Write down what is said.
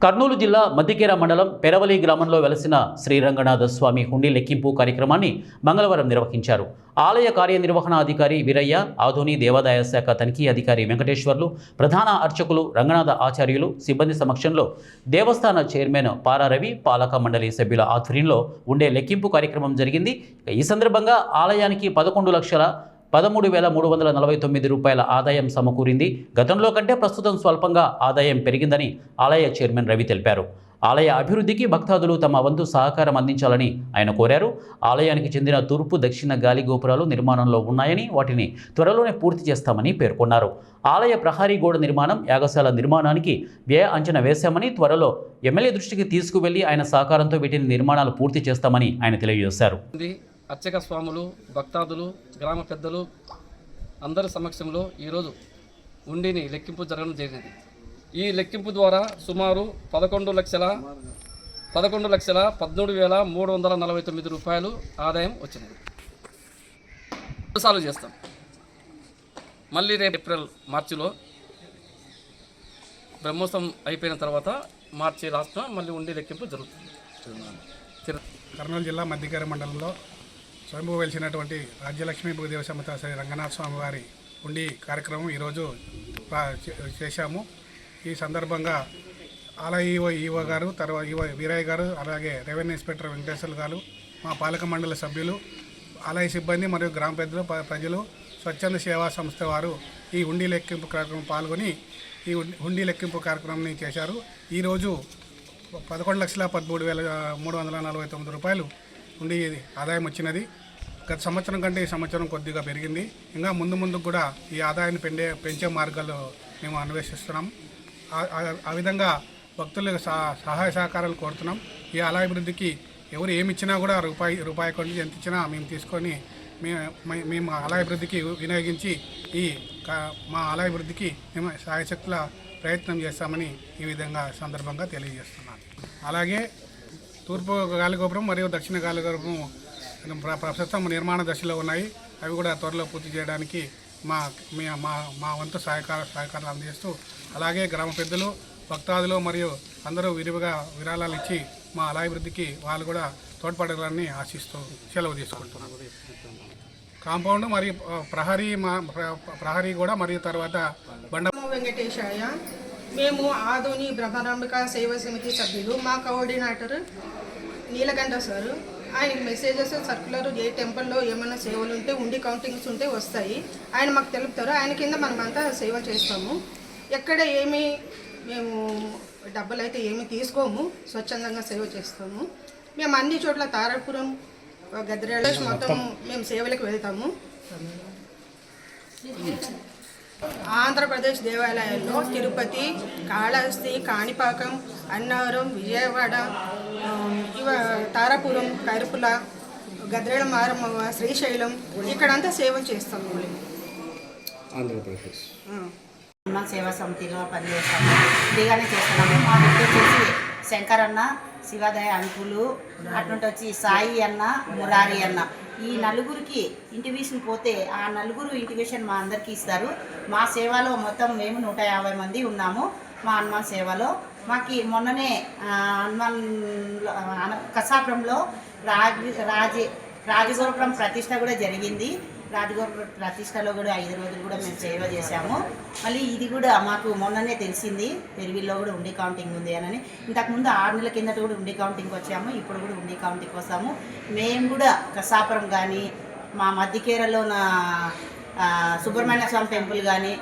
కర్నూలు జిల్లా మద్దికేర మండలం పెరవలి గ్రామంలో వెలసిన శ్రీరంగనాథ స్వామి హుండీ లెక్కింపు కార్యక్రమాన్ని మంగళవారం నిర్వహించారు. ఆలయ కార్యనిర్వహణాధికారి వీరయ్య, ఆధుని దేవాదాయ శాఖ తనిఖీ అధికారి వెంకటేశ్వర్లు, ప్రధాన అర్చకులు రంగనాథ ఆచార్యులు సిబ్బంది సమక్షంలో దేవస్థాన చైర్మన్ పారారవి, పాలక మండలి సభ్యుల ఆధ్వర్యంలో ఉండే లెక్కింపు కార్యక్రమం జరిగింది. ఈ సందర్భంగా ఆలయానికి 11,13,349 రూపాయల ఆదాయం సమకూరింది. గతంలో కంటే ప్రస్తుతం స్వల్పంగా ఆదాయం పెరిగిందని ఆలయ చైర్మన్ రవి తెలిపారు. ఆలయ అభివృద్ధికి భక్తాదులు తమ వంతు సహకారం అందించాలని ఆయన కోరారు. ఆలయానికి చెందిన తూర్పు, దక్షిణ గాలి గోపురాలు నిర్మాణంలో ఉన్నాయని, వాటిని త్వరలోనే పూర్తి చేస్తామని పేర్కొన్నారు. ఆలయ ప్రహరీ గోడ నిర్మాణం, యాగశాల నిర్మాణానికి వ్యయ అంచనా వేశామని, త్వరలో ఎమ్మెల్యే దృష్టికి తీసుకువెళ్లి ఆయన సహకారంతో వీటిని నిర్మాణాలు పూర్తి చేస్తామని ఆయన తెలియజేశారు. అర్చక స్వాములు, భక్తాదులు, గ్రామ పెద్దలు అందరి సమక్షంలో ఈరోజు ఉండిని లెక్కింపు జరగడం జరిగింది. ఈ లెక్కింపు ద్వారా సుమారు 11,13,349 రూపాయలు ఆదాయం వచ్చింది. సాల్వ్ చేస్తాం. మళ్ళీ రేపు మార్చిలో బ్రహ్మోత్సవం అయిపోయిన తర్వాత మార్చి లాస్ట్న మళ్ళీ ఉండి లెక్కింపు జరుగుతుంది. కర్నూలు జిల్లా మద్దికేర మండలంలో స్వయంభూ వెలిసినటువంటి రాజ్యలక్ష్మీ భూదేవ సమేత శ్రీ రంగనాథ స్వామి వారి ఉండి కార్యక్రమం ఈరోజు చేశాము. ఈ సందర్భంగా ఆలయ ఈవో గారు, తర్వాత వీరయ్య గారు, అలాగే రెవెన్యూ ఇన్స్పెక్టర్ వెంకటేశ్వర్లు గారు, మా పాలక మండలి సభ్యులు, ఆలయ సిబ్బంది మరియు గ్రామ పెద్దలు, ప్రజలు, స్వచ్ఛంద సేవా సంస్థ వారు ఈ ఉండి లెక్కింపు కార్యక్రమం పాల్గొని ఈ ఉండి లెక్కింపు కార్యక్రమాన్ని చేశారు. ఈరోజు 11,13,349 రూపాయలు ఉండి ఆదాయం వచ్చినది. గత సంవత్సరం కంటే ఈ సంవత్సరం కొద్దిగా పెరిగింది. ఇంకా ముందు కూడా ఈ ఆదాయాన్ని పెంచే మార్గాలు మేము అన్వేషిస్తున్నాం. ఆ విధంగా భక్తులకు సహాయ సహకారాలు కోరుతున్నాం. ఈ ఆలయాభివృద్ధికి ఎవరు ఏమి ఇచ్చినా కూడా రూపాయి కొంచెం ఎంత ఇచ్చినా మేము తీసుకొని మేము ఆలయాభివృద్ధికి వినియోగించి మా ఆలయాభివృద్ధికి మేము సాయశక్తుల ప్రయత్నం చేస్తామని ఈ విధంగా సందర్భంగా తెలియజేస్తున్నాను. అలాగే తూర్పు గాలిగోపురం మరియు దక్షిణ గాలిగోపురం ప్రస్తుతం నిర్మాణ దశలో ఉన్నాయి. అవి కూడా త్వరలో పూర్తి చేయడానికి మా వంతు సహకారాలు అందజేస్తూ, అలాగే గ్రామ పెద్దలు, భక్తాదులు మరియు అందరూ విరాళాలు ఇచ్చి మా ఆలయాభివృద్ధికి వాళ్ళు కూడా తోడ్పడాలని ఆశిస్తూ సెలవు తీసుకుంటున్నాం. కాంపౌండ్ మరియు ప్రహరీ కూడా మరియు తర్వాత వెంకటేశాయ. మేము ఆధుని బ్రహ్మరాంబిక సేవా సమితి సభ్యులు. మా కోఆర్డినేటర్ నీలకంఠ సారు. ఆయనకి మెసేజెస్, సర్కులర్, ఏ టెంపుల్లో ఏమైనా సేవలు ఉంటే, ఉండి కౌంటింగ్స్ ఉంటే వస్తాయి. ఆయన మాకు తెలుపుతారు. ఆయన కింద మనమంతా సేవ చేస్తాము. ఎక్కడ మేము డబ్బులు అయితే ఏమి తీసుకోము, స్వచ్ఛందంగా సేవ చేస్తాము. మేము అన్ని చోట్ల తారాపురం, గద్రేళ మొత్తం మేము సేవలకు వెళ్తాము. ఆంధ్రప్రదేశ్ దేవాలయాల్లో తిరుపతి, కాళహస్తి, కాణిపాకం, అన్నవరం, విజయవాడ, తారాపురం, కైరుపుల, గద్రేళ మారమ్మ, శ్రీశైలం ఇక్కడంతా సేవ చేస్తాము. ఆంధ్రప్రదేశ్ సేవా సమితిలో పనిచేస్తాము. ఫ్రీగానే చేస్తున్నాము. మా వ్యక్తి వచ్చేసి శంకరన్న, శివాదయ అంకులు, అటువంటి వచ్చి సాయి అన్న, మురారి అన్న. ఈ నలుగురికి ఇంటిమేషన్ పోతే ఆ నలుగురు ఇంటిమేషన్ మా అందరికీ ఇస్తారు. మా సేవలో మొత్తం మేము 150 మంది ఉన్నాము. మా హనుమాన్ సేవలో మాకు మొన్ననే హనుమాన్ కసాపురంలో రాజగోపురం ప్రతిష్ట కూడా జరిగింది. రాజగోపురం ప్రతిష్టలో కూడా 5 రోజులు కూడా మేము సేవ చేశాము. మళ్ళీ ఇది కూడా మాకు మొన్ననే తెలిసింది, పెరివిల్లో కూడా ఉండి కౌంటింగ్ ఉంది అని. ఇంతకుముందు 6 నెలల కిందట కూడా ఉండి కౌంటింగ్కి వచ్చాము. ఇప్పుడు కూడా ఉండి కౌంటింగ్కి వస్తాము. మేము కూడా కసాపురం కానీ, మా మద్దికేరలో సుబ్రహ్మణ్య స్వామి టెంపుల్ కానీ,